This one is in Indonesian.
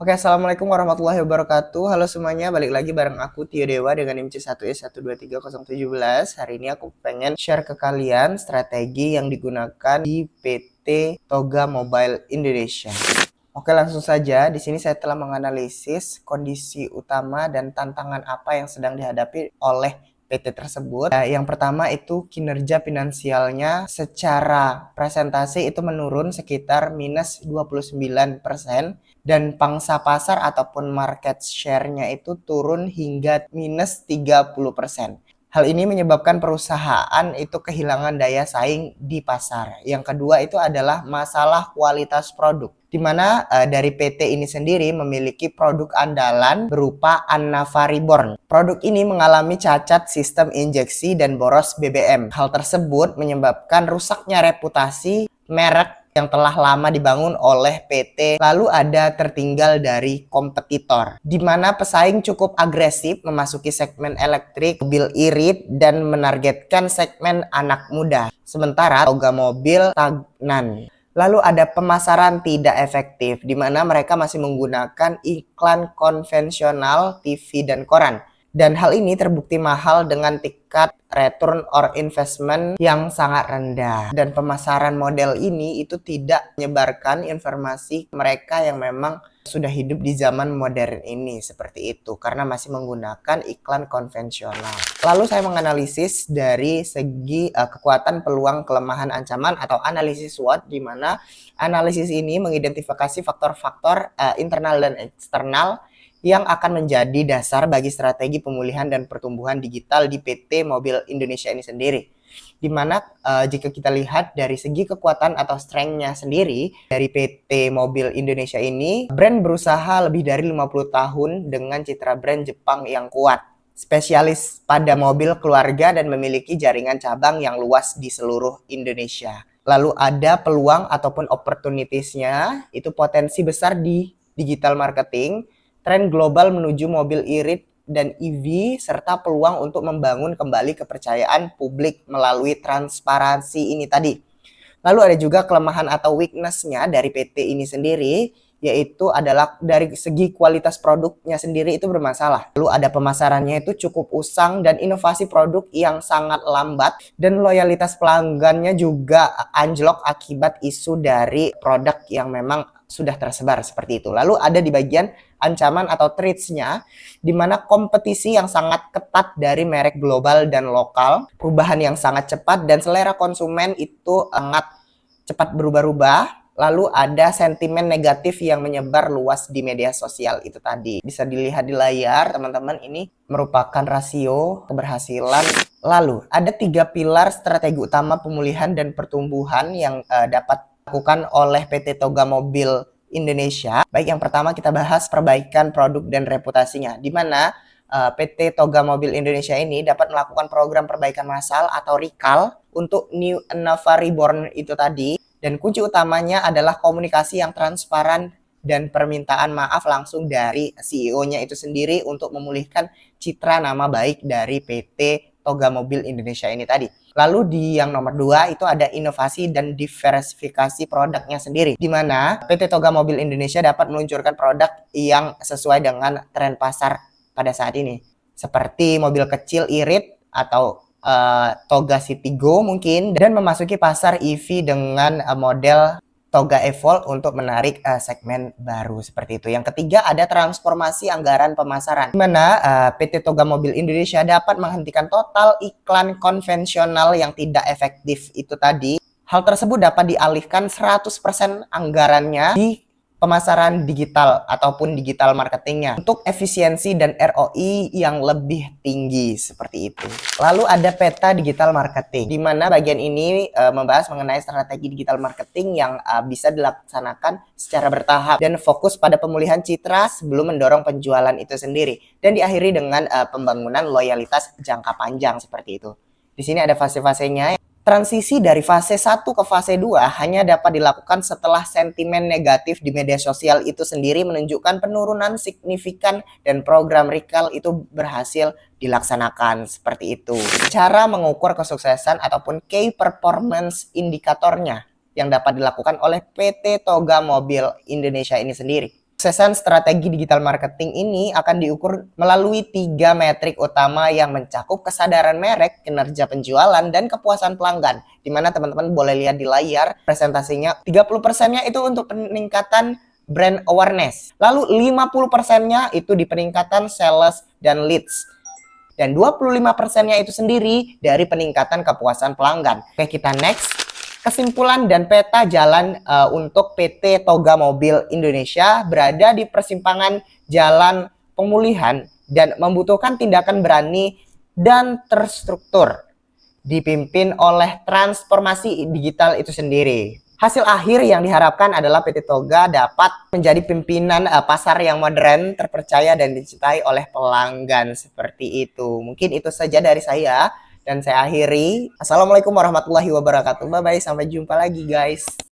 Oke, Assalamualaikum warahmatullahi wabarakatuh. Halo semuanya, balik lagi bareng aku Tio Dewa dengan IMC 1S1230017. Hari ini aku pengen share ke kalian strategi yang digunakan di PT Toga Mobile Indonesia. Oke, langsung saja. Di sini saya telah menganalisis kondisi utama dan tantangan apa yang sedang dihadapi oleh PT tersebut. Yang pertama itu kinerja finansialnya secara presentasi itu menurun sekitar minus 29%, dan pangsa pasar ataupun market share-nya itu turun hingga minus 30%. Hal ini menyebabkan perusahaan itu kehilangan daya saing di pasar. Yang kedua itu adalah masalah kualitas produk, di mana dari PT ini sendiri memiliki produk andalan berupa Annava Reborn. Produk ini mengalami cacat sistem injeksi dan boros BBM. Hal tersebut menyebabkan rusaknya reputasi merek yang telah lama dibangun oleh PT. Lalu ada tertinggal dari kompetitor, di mana pesaing cukup agresif memasuki segmen elektrik, mobil irit, dan menargetkan segmen anak muda. Sementara Toga Mobil stagnan. Lalu ada pemasaran tidak efektif, di mana mereka masih menggunakan iklan konvensional, TV, dan koran. Dan hal ini terbukti mahal dengan tingkat return or investment yang sangat rendah. Dan pemasaran model ini itu tidak menyebarkan informasi mereka yang memang sudah hidup di zaman modern ini seperti itu, karena masih menggunakan iklan konvensional. Lalu saya menganalisis dari segi kekuatan, peluang, kelemahan, ancaman atau analisis SWOT, di mana analisis ini mengidentifikasi faktor-faktor internal dan eksternal yang akan menjadi dasar bagi strategi pemulihan dan pertumbuhan digital di PT Mobil Indonesia ini sendiri. Di mana jika kita lihat dari segi kekuatan atau strength-nya sendiri dari PT Mobil Indonesia ini, brand berusaha lebih dari 50 tahun dengan citra brand Jepang yang kuat, spesialis pada mobil keluarga dan memiliki jaringan cabang yang luas di seluruh Indonesia. Lalu ada peluang ataupun opportunities-nya, itu potensi besar di digital marketing, tren global menuju mobil irit dan EV, serta peluang untuk membangun kembali kepercayaan publik melalui transparansi ini tadi. Lalu ada juga kelemahan atau weakness-nya dari PT ini sendiri, yaitu adalah dari segi kualitas produknya sendiri itu bermasalah. Lalu ada pemasarannya itu cukup usang dan inovasi produk yang sangat lambat, dan loyalitas pelanggannya juga anjlok akibat isu dari produk yang memang sudah tersebar seperti itu. Lalu ada di bagian ancaman atau threats-nya, di mana kompetisi yang sangat ketat dari merek global dan lokal, perubahan yang sangat cepat, dan selera konsumen itu sangat cepat berubah-ubah. Lalu ada sentimen negatif yang menyebar luas di media sosial itu tadi. Bisa dilihat di layar teman-teman, ini merupakan rasio keberhasilan. Lalu ada 3 pilar strategi utama pemulihan dan pertumbuhan yang dapat dilakukan oleh PT Toga Mobil Indonesia. Baik, yang pertama kita bahas perbaikan produk dan reputasinya, di mana PT Toga Mobil Indonesia ini dapat melakukan program perbaikan massal atau recall untuk New Annava Reborn itu tadi. Dan kunci utamanya adalah komunikasi yang transparan dan permintaan maaf langsung dari CEO-nya itu sendiri untuk memulihkan citra nama baik dari PT Toga Mobil Indonesia ini tadi. Lalu di yang nomor 2 itu ada inovasi dan diversifikasi produknya sendiri, di mana PT Toga Mobil Indonesia dapat meluncurkan produk yang sesuai dengan tren pasar pada saat ini, seperti mobil kecil irit atau Toga Citigo mungkin, dan memasuki pasar EV dengan model Toga Evolve untuk menarik segmen baru seperti itu. Yang ketiga ada transformasi anggaran pemasaran, di mana PT Toga Mobil Indonesia dapat menghentikan total iklan konvensional yang tidak efektif itu tadi. Hal tersebut dapat dialihkan 100% anggarannya di pemasaran digital ataupun digital marketingnya untuk efisiensi dan ROI yang lebih tinggi seperti itu. Lalu ada peta digital marketing, di mana bagian ini membahas mengenai strategi digital marketing yang bisa dilaksanakan secara bertahap dan fokus pada pemulihan citra sebelum mendorong penjualan itu sendiri, dan diakhiri dengan pembangunan loyalitas jangka panjang seperti itu. Di sini ada fase-fasenya. Transisi dari fase 1 ke fase 2 hanya dapat dilakukan setelah sentimen negatif di media sosial itu sendiri menunjukkan penurunan signifikan dan program recall itu berhasil dilaksanakan seperti itu. Cara mengukur kesuksesan ataupun key performance indikatornya yang dapat dilakukan oleh PT Toga Mobil Indonesia ini sendiri. Kesuksesan strategi digital marketing ini akan diukur melalui 3 metrik utama yang mencakup kesadaran merek, kinerja penjualan, dan kepuasan pelanggan. Dimana teman-teman boleh lihat di layar presentasinya, 30%-nya itu untuk peningkatan brand awareness. Lalu 50%-nya itu di peningkatan sales dan leads. Dan 25%-nya itu sendiri dari peningkatan kepuasan pelanggan. Oke, kita next. Kesimpulan dan peta jalan untuk PT Toga Mobil Indonesia berada di persimpangan jalan pemulihan dan membutuhkan tindakan berani dan terstruktur, dipimpin oleh transformasi digital itu sendiri. Hasil akhir yang diharapkan adalah PT Toga dapat menjadi pimpinan pasar yang modern, terpercaya, dan dicintai oleh pelanggan. Seperti itu. Mungkin itu saja dari saya. Dan saya akhiri. Assalamualaikum warahmatullahi wabarakatuh. Bye-bye. Sampai jumpa lagi guys.